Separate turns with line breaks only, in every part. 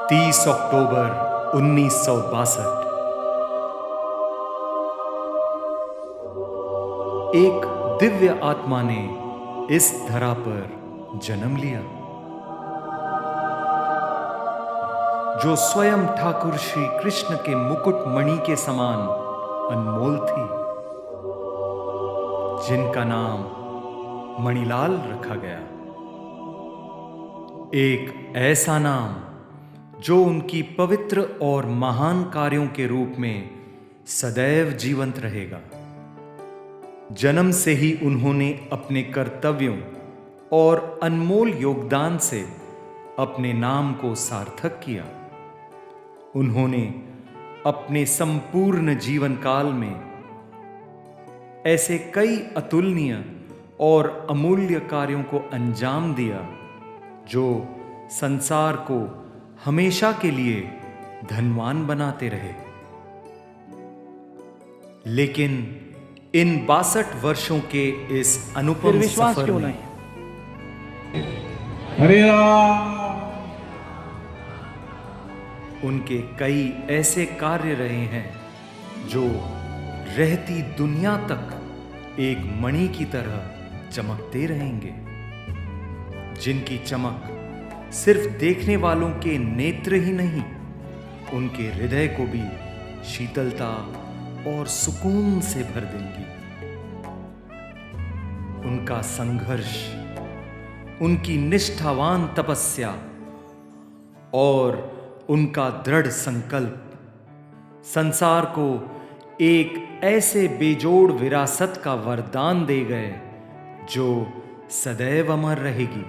30 अक्टूबर 1962। एक दिव्य आत्मा ने इस धरा पर जन्म लिया, जो स्वयं ठाकुर श्री कृष्ण के मुकुट मणि के समान अनमोल थी, जिनका नाम मणिलाल रखा गया। एक ऐसा नाम जो उनकी पवित्र और महान कार्यों के रूप में सदैव जीवंत रहेगा। जन्म से ही उन्होंने अपने कर्तव्यों और अनमोल योगदान से अपने नाम को सार्थक किया। उन्होंने अपने संपूर्ण जीवन काल में ऐसे कई अतुलनीय और अमूल्य कार्यों को अंजाम दिया, जो संसार को हमेशा के लिए धनवान बनाते रहे। लेकिन इन 62 वर्षों के इस अनुपम सफर में
हरे राम
उनके कई ऐसे कार्य रहे हैं जो रहती दुनिया तक एक मणि की तरह चमकते रहेंगे, जिनकी चमक सिर्फ देखने वालों के नेत्र ही नहीं, उनके हृदय को भी शीतलता और सुकून से भर देंगी। उनका संघर्ष, उनकी निष्ठावान तपस्या और उनका दृढ़ संकल्प संसार को एक ऐसे बेजोड़ विरासत का वरदान दे गए जो सदैव अमर रहेगी।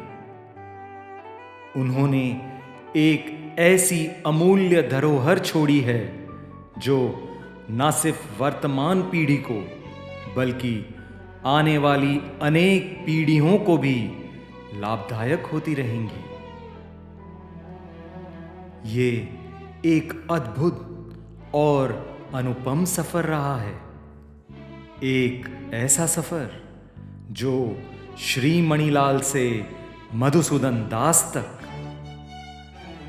उन्होंने एक ऐसी अमूल्य धरोहर छोड़ी है जो न सिर्फ वर्तमान पीढ़ी को बल्कि आने वाली अनेक पीढ़ियों को भी लाभदायक होती रहेंगी। ये एक अद्भुत और अनुपम सफर रहा है, एक ऐसा सफर जो श्री मणिलाल से मधुसूदन दास तक,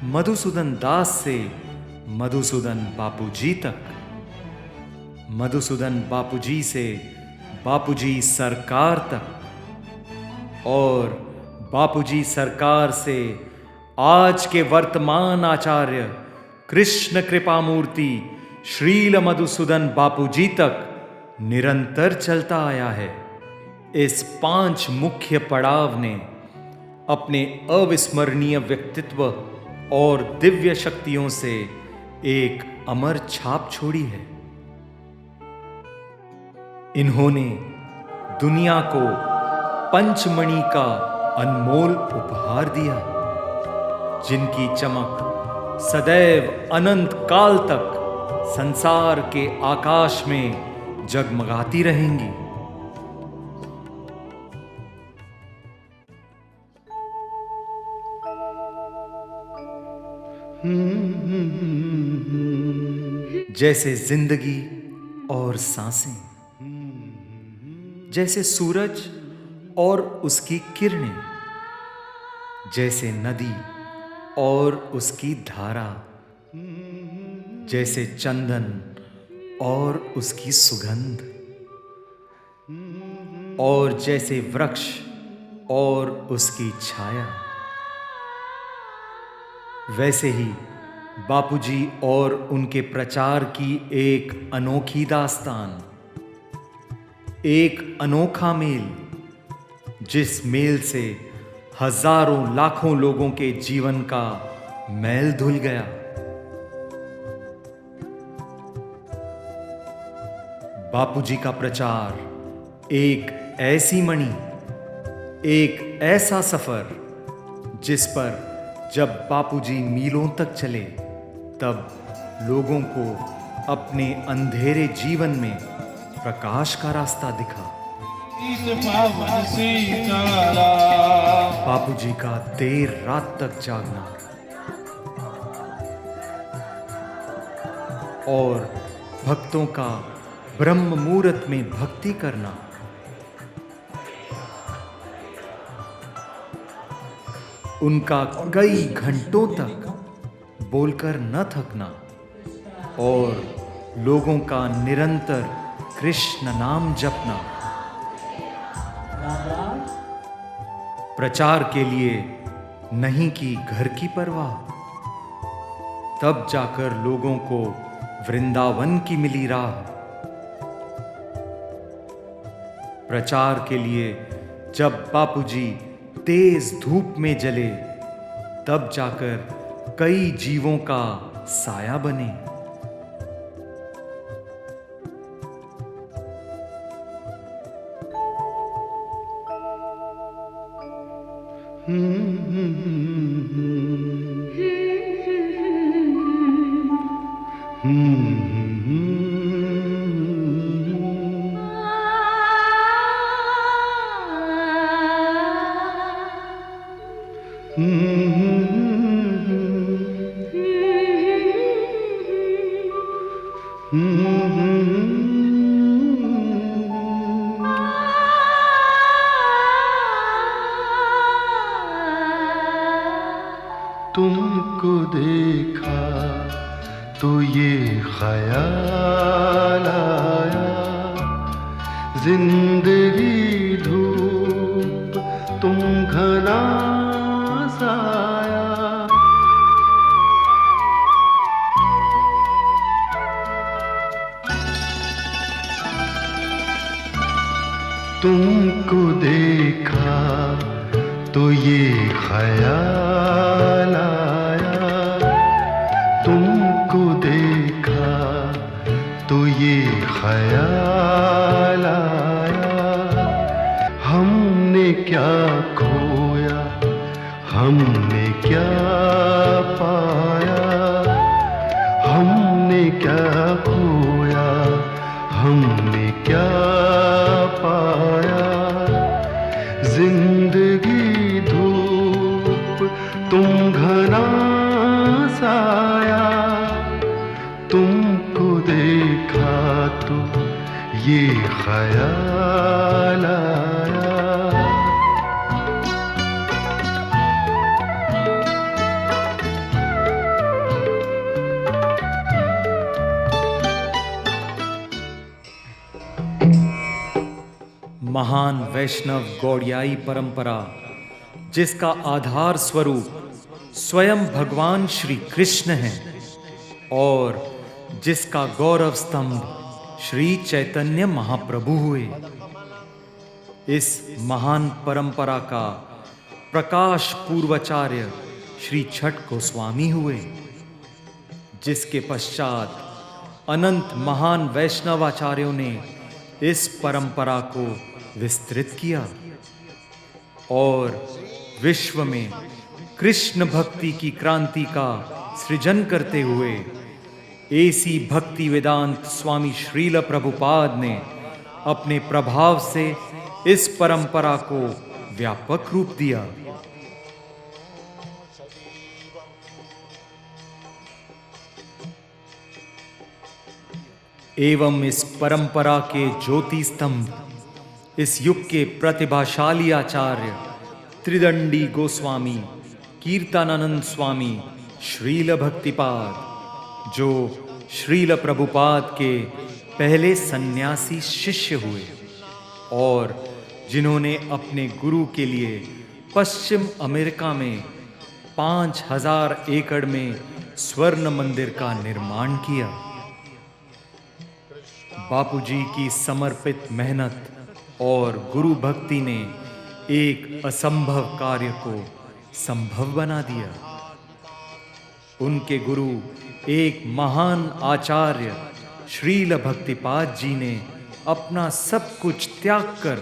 मधुसूदन दास से मधुसूदन बापूजी तक, मधुसूदन बापूजी से बापूजी सरकार तक और बापूजी सरकार से आज के वर्तमान आचार्य कृष्ण कृपामूर्ति श्रील मधुसूदन बापूजी तक निरंतर चलता आया है। इस 5 मुख्य पड़ाव ने अपने अविस्मरणीय व्यक्तित्व और दिव्य शक्तियों से एक अमर छाप छोड़ी है। इन्होंने दुनिया को पंचमणि का अनमोल उपहार दिया, जिनकी चमक सदैव अनंत काल तक संसार के आकाश में जगमगाती रहेंगी। जैसे जिंदगी और सांसें, जैसे सूरज और उसकी किरणें, जैसे नदी और उसकी धारा, जैसे चंदन और उसकी सुगंध, और जैसे वृक्ष और उसकी छाया, वैसे ही बापूजी और उनके प्रचार की एक अनोखी दास्तान, एक अनोखा मेल, जिस मेल से हजारों लाखों लोगों के जीवन का मैल धुल गया। बापूजी का प्रचार एक ऐसी मणि, एक ऐसा सफर, जिस पर जब बापूजी मीलों तक चले, तब लोगों को अपने अंधेरे जीवन में प्रकाश का रास्ता दिखा। बापूजी का देर रात तक जागना और भक्तों का ब्रह्म मुहूर्त में भक्ति करना, उनका कई घंटों तक बोलकर न थकना और लोगों का निरंतर कृष्ण नाम जपना। प्रचार के लिए नहीं की घर की परवाह, तब जाकर लोगों को वृंदावन की मिली राह। प्रचार के लिए जब बापूजी तेज धूप में जले, तब जाकर कई जीवों का साया बने।
तुमको देखा तो ये ख्याल आया, जिंदगी धूप तुम घना साया। तुमको देखा तो ये ख्याल आया, तुमको देखा तो ये ख्याल आया। हमने क्या खोया, हमने क्या पाया, हमने क्या खोया, हमने क्या पाया। जिंदगी धूप तुम घना साया, तुमको देखा तो ये ख्याल आया।
महान वैष्णव गौड़ियाई परंपरा, जिसका आधार स्वरूप स्वयं भगवान श्री कृष्ण हैं और जिसका गौरव स्तंभ श्री चैतन्य महाप्रभु हुए, इस महान परंपरा का प्रकाश पूर्वाचार्य श्री छठ गोस्वामी हुए, जिसके पश्चात अनंत महान वैष्णवाचार्यों ने इस परंपरा को विस्तृत किया और विश्व में कृष्ण भक्ति की क्रांति का सृजन करते हुए ऐसी भक्ति वेदांत स्वामी श्रील प्रभुपाद ने अपने प्रभाव से इस परंपरा को व्यापक रूप दिया। एवं इस परंपरा के ज्योति स्तंभ, इस युग के प्रतिभाशाली आचार्य त्रिदंडी गोस्वामी कीर्तनानंद स्वामी श्रील भक्तिपाद, जो श्रील प्रभुपाद के पहले सन्यासी शिष्य हुए और जिन्होंने अपने गुरु के लिए पश्चिम अमेरिका में 5000 एकड़ में स्वर्ण मंदिर का निर्माण किया। बापूजी की समर्पित मेहनत और गुरु भक्ति ने एक असंभव कार्य को संभव बना दिया। उनके गुरु एक महान आचार्य श्रील भक्तिपाद जी ने अपना सब कुछ त्याग कर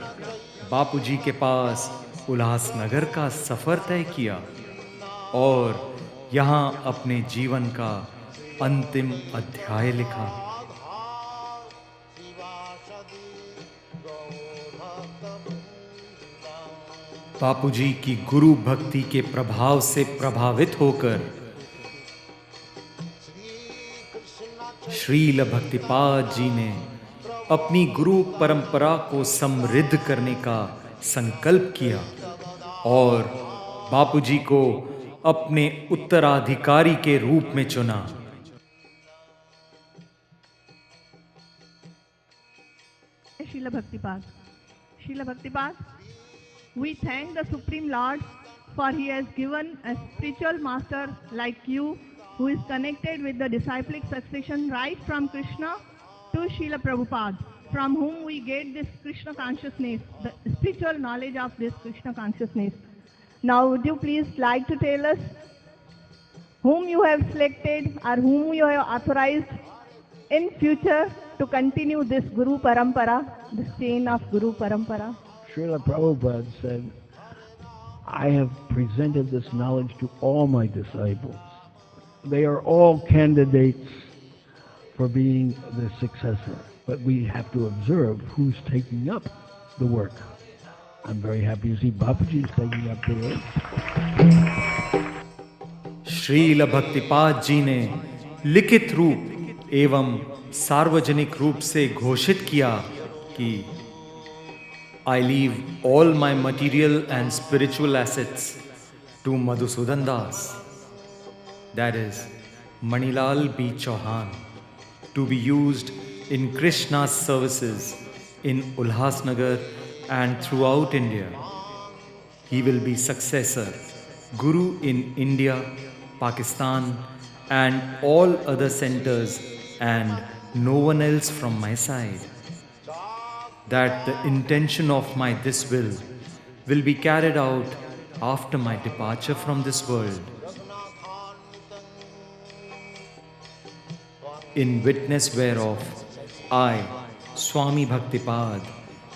बापूजी के पास उल्लासनगर का सफर तय किया और यहाँ अपने जीवन का अंतिम अध्याय लिखा। बापूजी की गुरु भक्ति के प्रभाव से प्रभावित होकर श्रील भक्तिपाद जी ने अपनी गुरु परंपरा को समृद्ध करने का संकल्प किया और बापूजी को अपने उत्तराधिकारी के रूप में चुना।
Srila Bhaktipad. Srila Bhaktipad, we thank the Supreme Lord for He has given a spiritual master like you who is connected with the disciplic succession right from Krishna to Srila Prabhupada, from whom we get this Krishna consciousness, the spiritual knowledge of this Krishna consciousness. Now would you please like to tell us whom you have selected or whom you have authorized in future to continue this Guru Parampara, this chain of Guru Parampara?
Srila Prabhupada said, I have presented this knowledge to all my disciples. They are all candidates for being the successor, but we have to observe who's taking up the work. I'm very happy to see Bapuji is taking up the work.
Srila भक्तिपाद जी ने लिखित रूप एवं सार्वजनिक रूप से घोषित किया कि I leave all my material and spiritual assets to Madhusudan Das, that is Manilal B. Chauhan, to be used in Krishna's services in Ulhasnagar and throughout India. He will be successor, Guru in India, Pakistan and all other centers, and no one else from my side. That the intention of my this will be carried out after my departure from this world. In witness whereof, I, Swami Bhaktipad,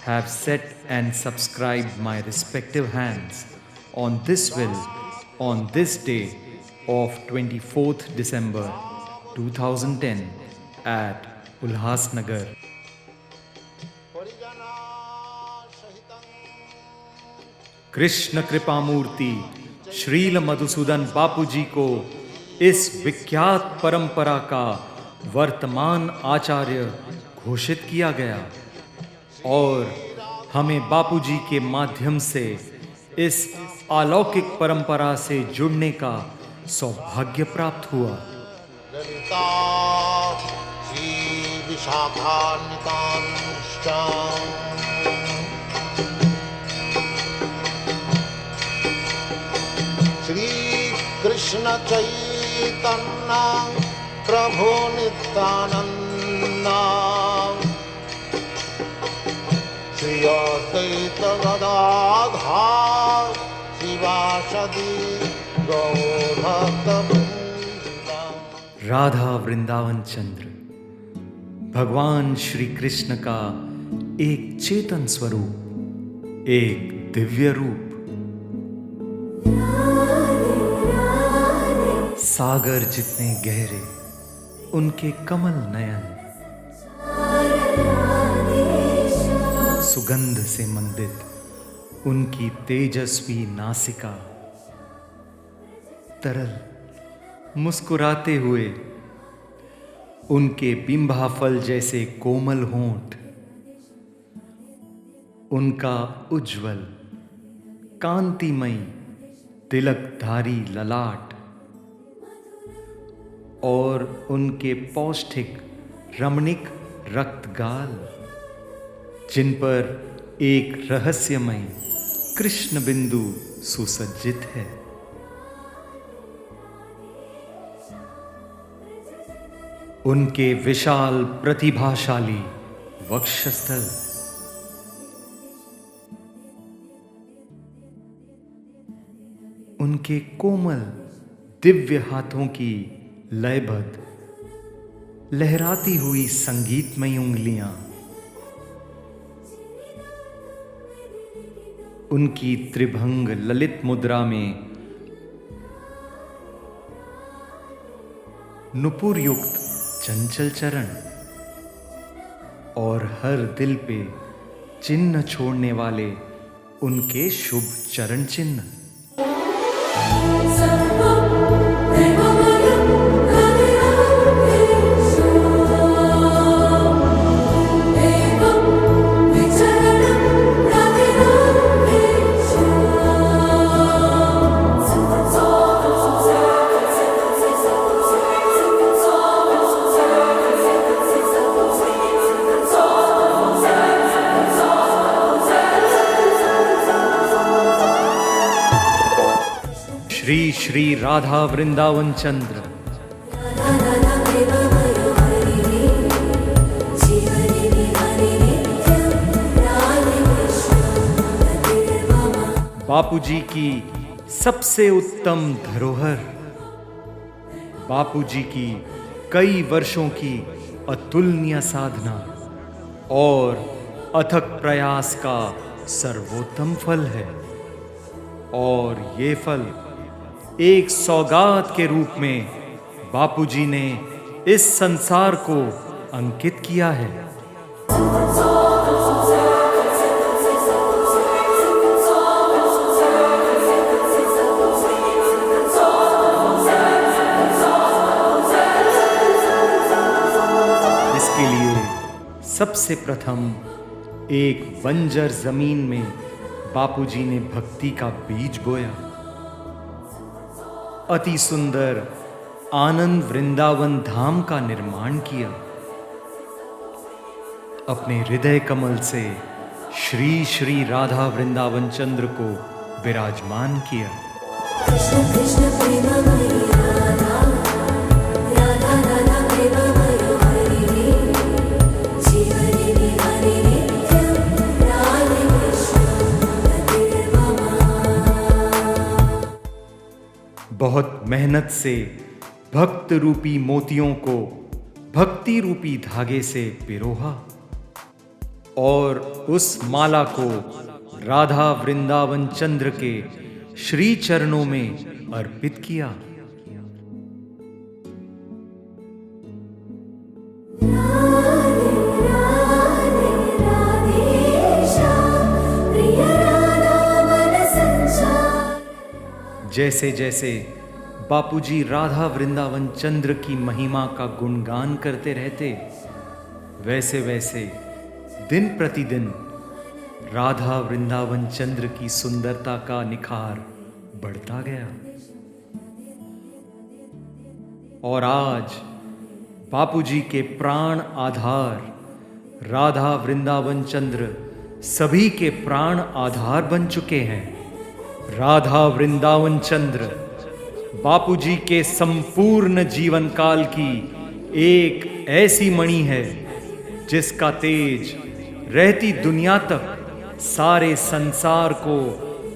have set and subscribed my respective hands on this will on this day of 24th December 2010 at Ulhasnagar. Krishna कृपा मूर्ति श्रील मधुसूदन बापू जी को इस विख्यात परंपरा का वर्तमान आचार्य घोषित किया गया और हमें बापू जी के माध्यम से इस अलौकिक परंपरा से जुड़ने का सौभाग्य प्राप्त हुआ।
श्री कृष्ण चैतन्य प्रभु नित्यानंद श्री अद्वैत गदाधर शिवासदि गौरभक्तवृंद।
राधा वृंदावन चंद्र भगवान श्री कृष्ण का एक चेतन स्वरूप, एक दिव्य रूप, सागर जितने गहरे उनके कमल नयन, सुगंध से मंडित उनकी तेजस्वी नासिका, तरल मुस्कुराते हुए उनके बिंबाफल जैसे कोमल होंठ, उनका उज्जवल कांतिमयी तिलकधारी ललाट और उनके पौष्टिक रमणीक रक्तगाल, जिन पर एक रहस्यमय कृष्ण बिंदु सुसज्जित है। उनके विशाल प्रतिभाशाली वक्षस्थल, उनके कोमल दिव्य हाथों की लयबद्ध लहराती हुई संगीतमयी उंगलियां, उनकी त्रिभंग ललित मुद्रा में नुपुर युक्त चंचल चरण और हर दिल पे चिन्ह छोड़ने वाले उनके शुभ चरण चिन्ह। श्री श्री राधा वृंदावन चंद्र। बापूजी की सबसे उत्तम धरोहर, बापूजी की कई वर्षों की अतुलनीय साधना और अथक प्रयास का सर्वोत्तम फल है। और ये फल एक सौगात के रूप में बापूजी ने इस संसार को अंकित किया है। इसके लिए सबसे प्रथम एक बंजर जमीन में बापूजी ने भक्ति का बीज बोया। अति सुंदर आनंद वृंदावन धाम का निर्माण किया। अपने हृदय कमल से श्री श्री राधा वृंदावन चंद्र को विराजमान किया।
कृष्ण कृष्ण प्रेममयी राधा, राधा राधा प्रेममयी हरि, जीवने हरि नित्यं राधे कृष्ण रतिर्मम।
बहुत मेहनत से भक्त रूपी मोतियों को भक्ति रूपी धागे से पिरोहा और उस माला को राधा वृंदावन चंद्र के श्री चरणों में अर्पित किया। जैसे जैसे बापूजी राधा वृंदावन चंद्र की महिमा का गुणगान करते रहते, वैसे वैसे दिन प्रतिदिन राधा वृंदावन चंद्र की सुंदरता का निखार बढ़ता गया। और आज बापूजी के प्राण आधार राधा वृंदावन चंद्र सभी के प्राण आधार बन चुके हैं। राधा वृंदावन चंद्र बापूजी के संपूर्ण जीवन काल की एक ऐसी मणि है जिसका तेज रहती दुनिया तक सारे संसार को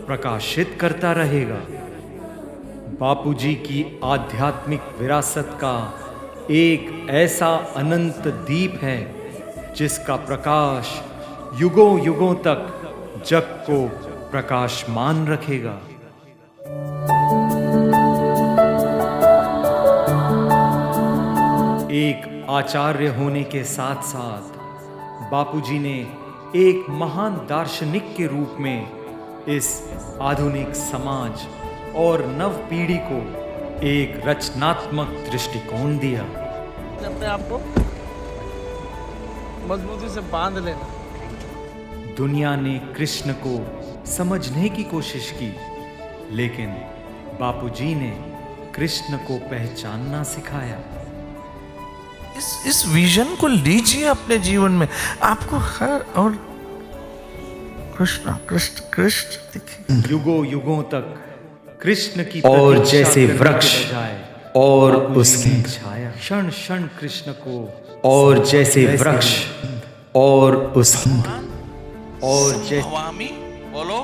प्रकाशित करता रहेगा। बापूजी की आध्यात्मिक विरासत का एक ऐसा अनंत दीप है जिसका प्रकाश युगों युगों तक जग को प्रकाशमान रखेगा। एक आचार्य होने के साथ साथ बापूजी ने एक महान दार्शनिक के रूप में इस आधुनिक समाज और नव पीढ़ी को एक रचनात्मक दृष्टिकोण दिया।
अपने आप को मजबूती से बांध लेना।
दुनिया ने कृष्ण को समझने की कोशिश की, लेकिन बापूजी ने कृष्ण को पहचानना सिखाया।
इस विजन को लीजिए अपने जीवन में, आपको हर और कृष्ण कृष्ण कृष्ण दिखेगा।
युगों युगों तक कृष्ण की
और
प्रतीक्षा
जैसे
करने
वृक्ष
के बजाय
और
बापूजी
उसके
ने छाया क्षण क्षण कृष्ण को
और जैसे वृक्ष और उस
और जैसे
भवामी बोलो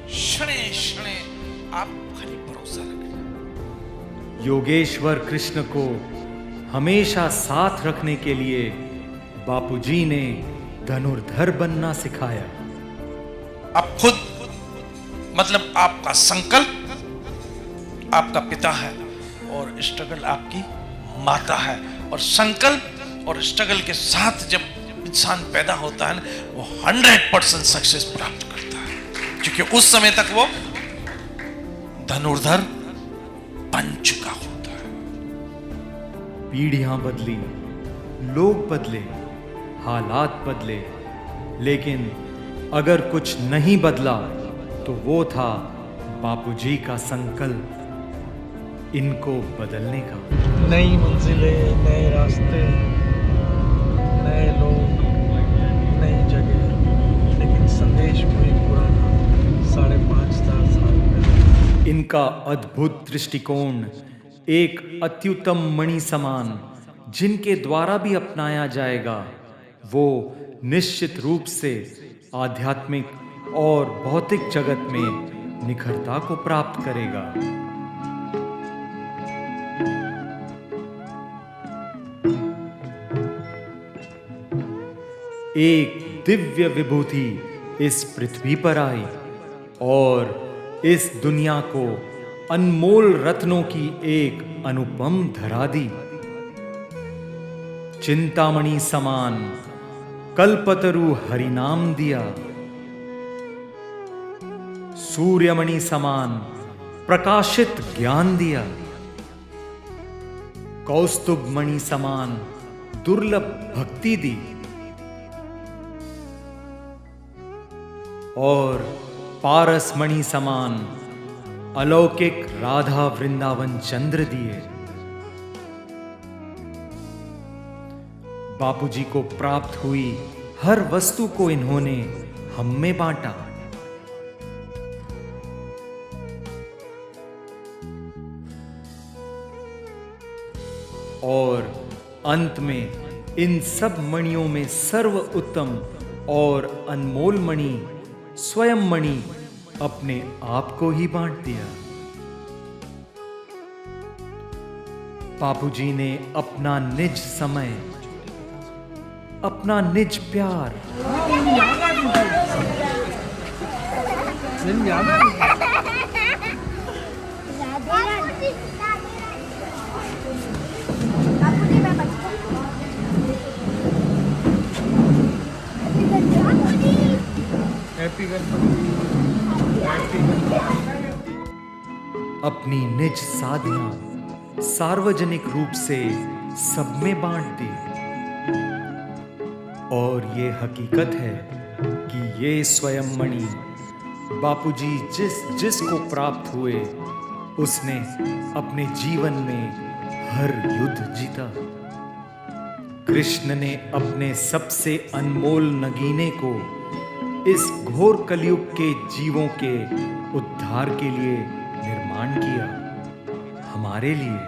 क्षणे क्षणे आप खाली भरोसा रखें।
योगेश्वर कृष्ण को हमेशा साथ रखने के लिए बापूजी ने धनुर्धर बनना सिखाया।
आप खुद मतलब आपका संकल्प आपका पिता है और स्ट्रगल आपकी माता है, और संकल्प और स्ट्रगल के साथ जब इंसान पैदा होता है ना, वो 100% सक्सेस प्राप्त करता है, क्योंकि उस समय तक वो धनुर्धर बन चुका होता है।
पीढ़ियां बदली, लोग बदले, हालात बदले, लेकिन अगर कुछ नहीं बदला तो वो था बापूजी का संकल्प इनको बदलने का।
नई मंजिलें, नए रास्ते, नए लोग, नई जगह, लेकिन संदेश वही पुराना 5,500 साल पहले।
इनका अद्भुत दृष्टिकोण एक अत्युत्तम मणि समान जिनके द्वारा भी अपनाया जाएगा वो निश्चित रूप से आध्यात्मिक और भौतिक जगत में निखरता को प्राप्त करेगा। एक दिव्य विभूति इस पृथ्वी पर आई और इस दुनिया को अनमोल रत्नों की एक अनुपम धरा दी। चिंतामणि समान कल्पतरु हरिनाम दिया, सूर्यमणि समान प्रकाशित ज्ञान दिया, कौस्तुभ मणि समान दुर्लभ भक्ति दी और पारस मणि समान अलौकिक राधा वृंदावन चंद्र दिए। बापूजी को प्राप्त हुई हर वस्तु को इन्होंने हम में बांटा। और अंत में इन सब मणियों में सर्व उत्तम और अनमोल मणि स्वयं मणि अपने आप को ही बांट दिया। बापूजी ने अपना निज समय, अपना निज प्यार, अपनी निज साधना सार्वजनिक रूप से सब में बांट दी। और ये हकीकत है कि ये स्वयं मणि बापूजी जिस को प्राप्त हुए उसने अपने जीवन में हर युद्ध जीता। कृष्ण ने अपने सबसे अनमोल नगीने को इस घोर कलयुग के जीवों के उद्धार के लिए निर्माण किया, हमारे लिए।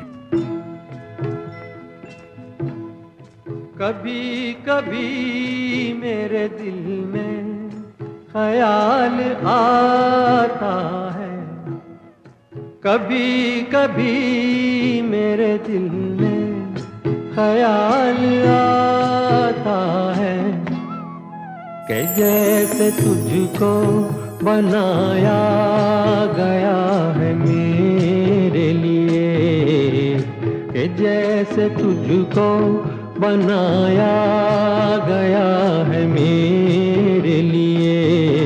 कभी कभी मेरे दिल में ख्याल आता है, कभी कभी मेरे दिल में ख्याल आता है कि जैसे तुझको बनाया गया है मेरे लिए, कि जैसे तुझको बनाया गया है मेरे लिए।